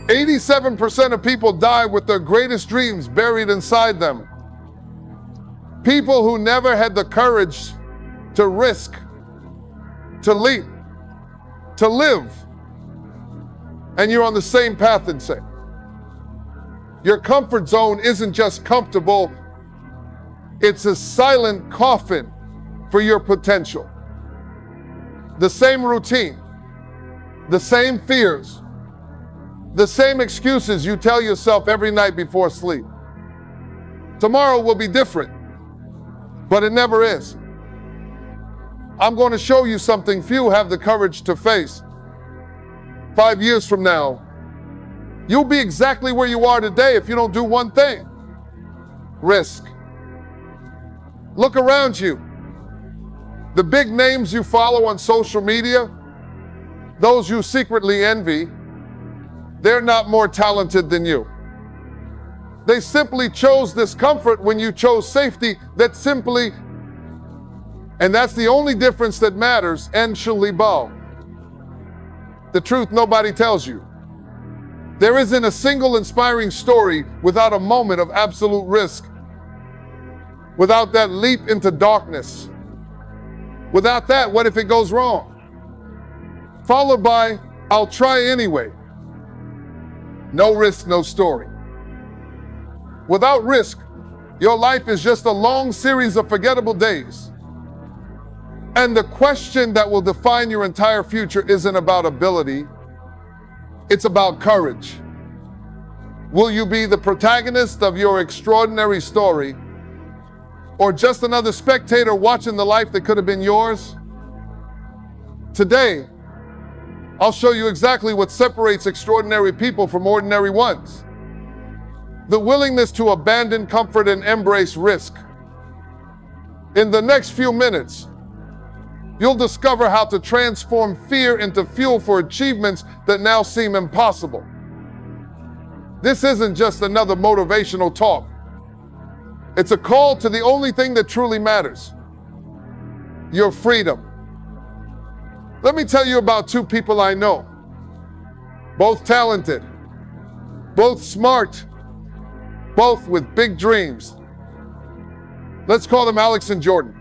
87% of people die with their greatest dreams buried inside them. People who never had the courage to risk, to leap, to live. And you're on the same path and say, your comfort zone isn't just comfortable, it's a silent coffin for your potential. The same routine, the same fears, the same excuses you tell yourself every night before sleep. Tomorrow will be different, but it never is. I'm going to show you something few have the courage to face. 5 years from now, you'll be exactly where you are today if you don't do one thing: risk. Look around you. The big names you follow on social media, those you secretly envy, they're not more talented than you. They simply chose discomfort when you chose safety. And that's the only difference that matters. 𝐴𝐿. The truth nobody tells you. There isn't a single inspiring story without a moment of absolute risk. Without that leap into darkness. Without that, what if it goes wrong? Followed by, I'll try anyway. No risk, no story. Without risk, your life is just a long series of forgettable days. And the question that will define your entire future isn't about ability, it's about courage. Will you be the protagonist of your extraordinary story, or just another spectator watching the life that could have been yours? Today, I'll show you exactly what separates extraordinary people from ordinary ones. The willingness to abandon comfort and embrace risk. In the next few minutes, you'll discover how to transform fear into fuel for achievements that now seem impossible. This isn't just another motivational talk. It's a call to the only thing that truly matters: your freedom. Let me tell you about two people I know. Both talented, both smart, both with big dreams. Let's call them Alex and Jordan.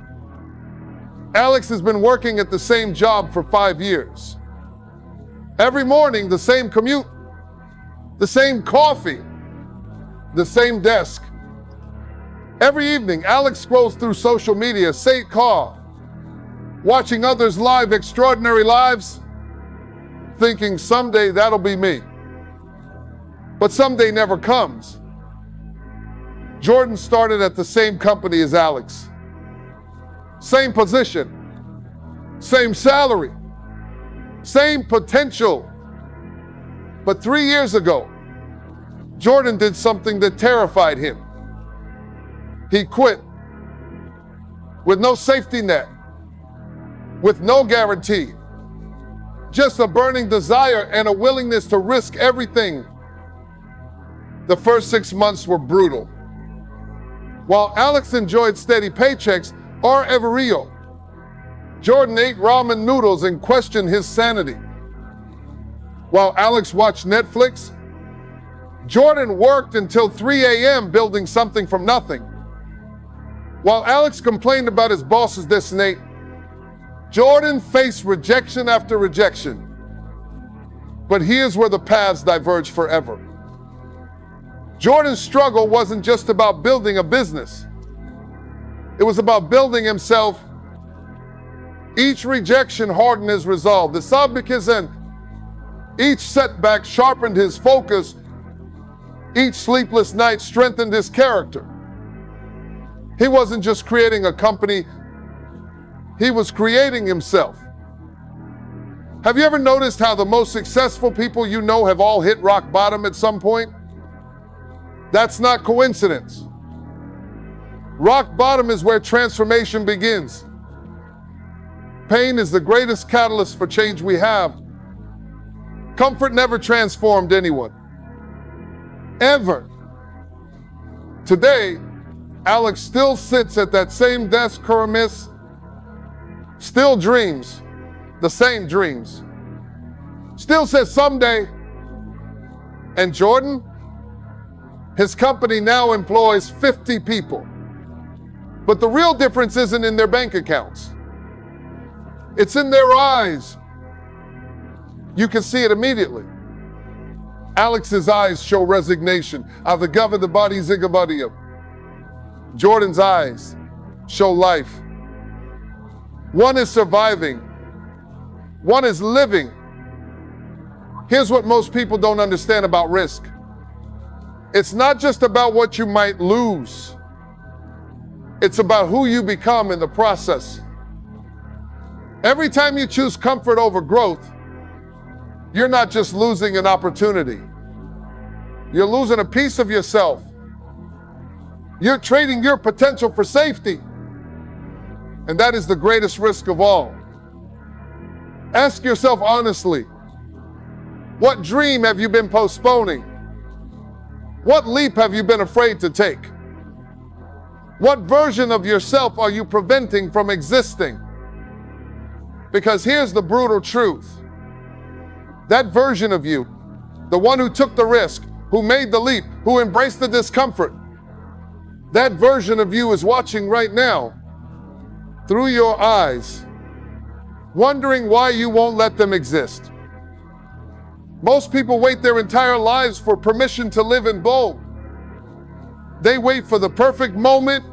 Alex has been working at the same job for 5 years. Every morning, the same commute, the same coffee, the same desk. Every evening, Alex scrolls through social media, watching others live extraordinary lives, thinking someday that'll be me. But someday never comes. Jordan started at the same company as Alex. Same position, same salary, same potential. But 3 years ago, Jordan did something that terrified him. He quit with no safety net, with no guarantee, just a burning desire and a willingness to risk everything. The first 6 months were brutal. While Alex enjoyed steady paychecks or Everio, Jordan ate ramen noodles and questioned his sanity. While Alex watched Netflix, Jordan worked until 3 a.m. building something from nothing. While Alex complained about his boss's dissonate, Jordan faced rejection after rejection. But here's where the paths diverge forever. Jordan's struggle wasn't just about building a business. It was about building himself. Each rejection hardened his resolve. 𝐷𝐈𝐒. Each setback sharpened his focus. Each sleepless night strengthened his character. He wasn't just creating a company, he was creating himself. Have you ever noticed how the most successful people you know have all hit rock bottom at some point? That's not coincidence. Rock bottom is where transformation begins. Pain is the greatest catalyst for change we have. Comfort never transformed anyone. Ever. Today, Alex still sits at that same desk, still dreams the same dreams. Still says someday, And Jordan, his company now employs 50 people. But the real difference isn't in their bank accounts. It's in their eyes. You can see it immediately. Alex's eyes show resignation. 𝐑𝐈𝐒𝐿. Jordan's eyes show life. One is surviving. One is living. Here's what most people don't understand about risk. It's not just about what you might lose. It's about who you become in the process. Every time you choose comfort over growth, you're not just losing an opportunity. You're losing a piece of yourself. You're trading your potential for safety. And that is the greatest risk of all. Ask yourself honestly, what dream have you been postponing? What leap have you been afraid to take? What version of yourself are you preventing from existing? Because here's the brutal truth. That version of you, the one who took the risk, who made the leap, who embraced the discomfort, that version of you is watching right now through your eyes, wondering why you won't let them exist. Most people wait their entire lives for permission to live in bold. They wait for the perfect moment,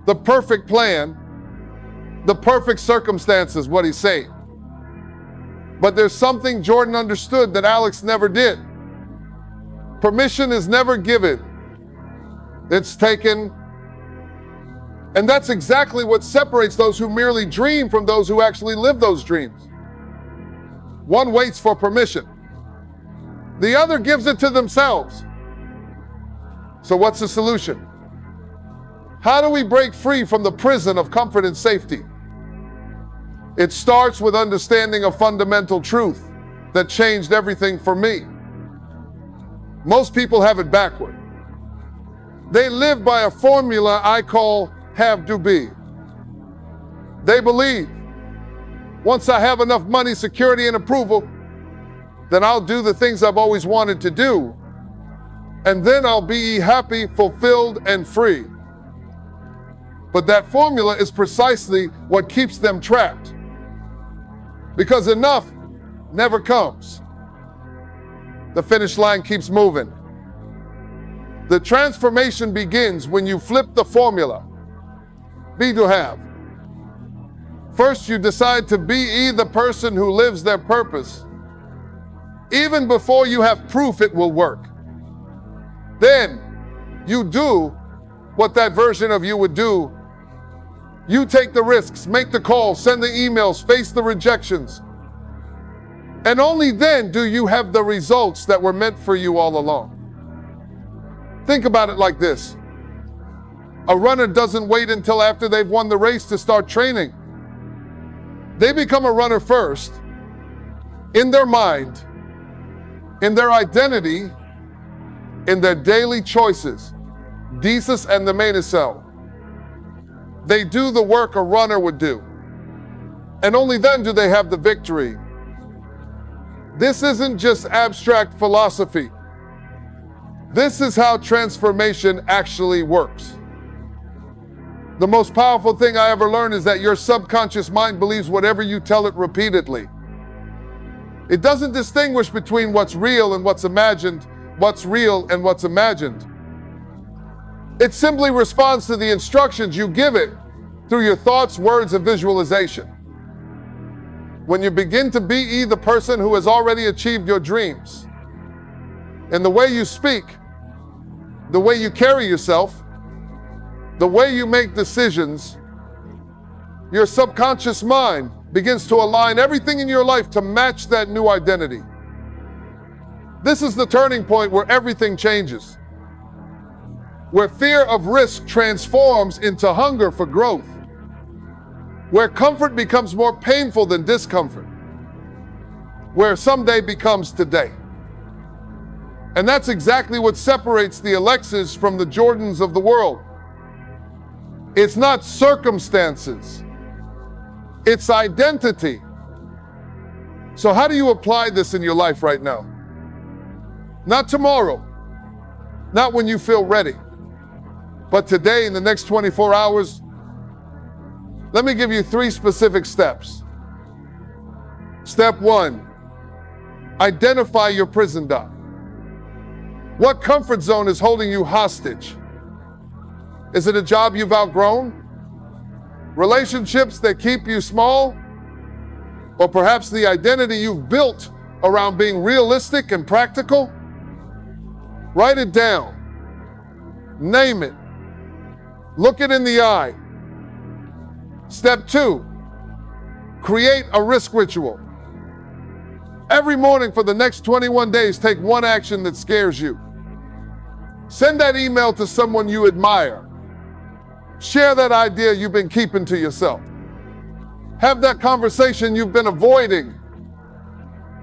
the perfect plan, the perfect circumstances, what he's saying. But there's something Jordan understood that Alex never did. Permission is never given. It's taken. And that's exactly what separates those who merely dream from those who actually live those dreams. One waits for permission. The other gives it to themselves. So what's the solution? How do we break free from the prison of comfort and safety? It starts with understanding a fundamental truth that changed everything for me. Most people have it backward. They live by a formula I call have to be. They believe, once I have enough money, security, and approval, then I'll do the things I've always wanted to do. And then I'll be happy, fulfilled, and free. But that formula is precisely what keeps them trapped. Because enough never comes. The finish line keeps moving. The transformation begins when you flip the formula. Be to have. First, you decide to be the person who lives their purpose, even before you have proof it will work. Then, you do what that version of you would do. You take the risks, make the calls, send the emails, face the rejections. And only then do you have the results that were meant for you all along. Think about it like this. A runner doesn't wait until after they've won the race to start training. They become a runner first, in their mind, in their identity, in their daily choices. 𝐷𝐈𝐒 and 𝐑𝐈𝐿. They do the work a runner would do. And only then do they have the victory. This isn't just abstract philosophy. This is how transformation actually works. The most powerful thing I ever learned is that your subconscious mind believes whatever you tell it repeatedly. It doesn't distinguish between what's real and what's imagined, what's real and what's imagined. It simply responds to the instructions you give it through your thoughts, words, and visualization. When you begin to be the person who has already achieved your dreams, in the way you speak, the way you carry yourself, the way you make decisions, your subconscious mind begins to align everything in your life to match that new identity. This is the turning point where everything changes, where fear of risk transforms into hunger for growth, where comfort becomes more painful than discomfort, where someday becomes today. And that's exactly what separates the Alexes from the Jordans of the world. It's not circumstances, it's identity. So how do you apply this in your life right now? Not tomorrow, not when you feel ready, but today, in the next 24 hours. Let me give you 3 specific steps. Step 1, identify your prison dock. What comfort zone is holding you hostage? Is it a job you've outgrown? Relationships that keep you small? Or perhaps the identity you've built around being realistic and practical? Write it down. Name it. Look it in the eye. Step 2, create a risk ritual. Every morning for the next 21 days, take one action that scares you. Send that email to someone you admire. Share that idea you've been keeping to yourself. Have that conversation you've been avoiding.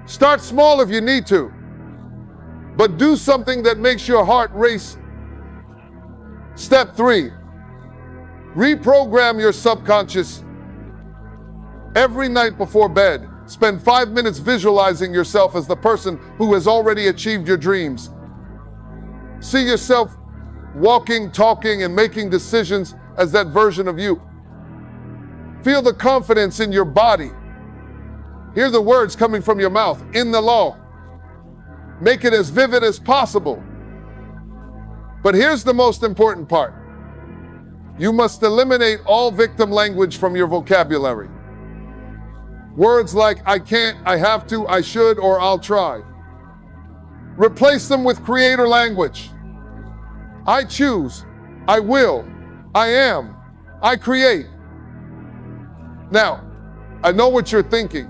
Start small if you need to, but do something that makes your heart race. Step 3, reprogram your subconscious. Every night before bed, spend 5 minutes visualizing yourself as the person who has already achieved your dreams. See yourself walking, talking, and making decisions as that version of you. Feel the confidence in your body. Hear the words coming from your mouth, in the law. Make it as vivid as possible. But here's the most important part. You must eliminate all victim language from your vocabulary. Words like I can't, I have to, I should, or I'll try. Replace them with creator language. I choose, I will, I am, I create. Now, I know what you're thinking.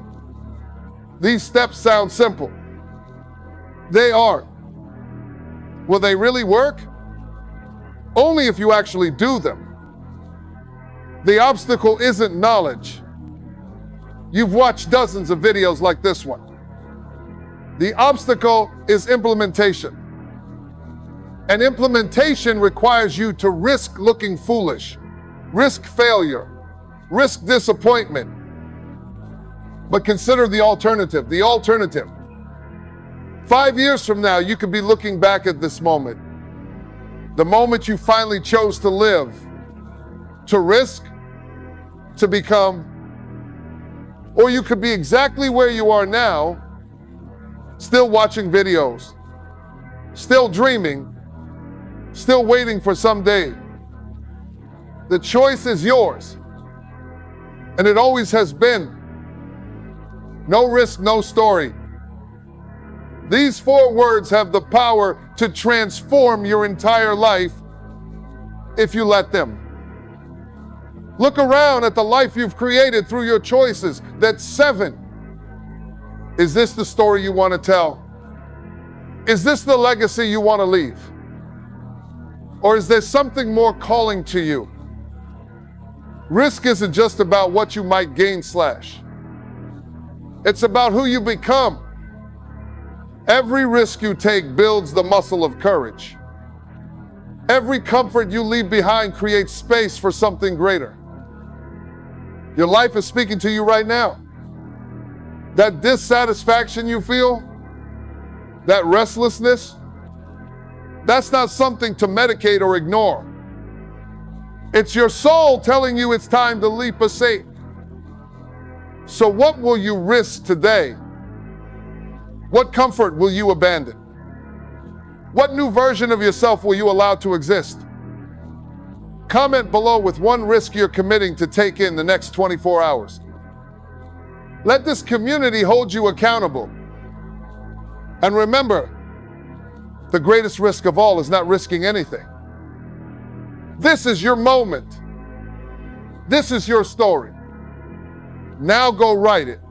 These steps sound simple. They are. Will they really work? Only if you actually do them. The obstacle isn't knowledge. You've watched dozens of videos like this one. The obstacle is implementation. And implementation requires you to risk looking foolish, risk failure, risk disappointment. But consider the alternative. The alternative. 5 years from now, you could be looking back at this moment. The moment you finally chose to live, to risk, to become. Or you could be exactly where you are now, still watching videos, still dreaming, still waiting for someday. The choice is yours, and it always has been. No risk, no story. These 4 words have the power to transform your entire life if you let them. Look around at the life you've created through your choices. That's 7. Is this the story you want to tell? Is this the legacy you want to leave? Or is there something more calling to you? Risk isn't just about what you might gain / it's about who you become. Every risk you take builds the muscle of courage. Every comfort you leave behind creates space for something greater. Your life is speaking to you right now. That dissatisfaction you feel, that restlessness, that's not something to medicate or ignore. It's your soul telling you it's time to leap a safe. So what will you risk today? What comfort will you abandon? What new version of yourself will you allow to exist? Comment below with one risk you're committing to take in the next 24 hours. Let this community hold you accountable. And remember, the greatest risk of all is not risking anything. This is your moment. This is your story. Now go write it.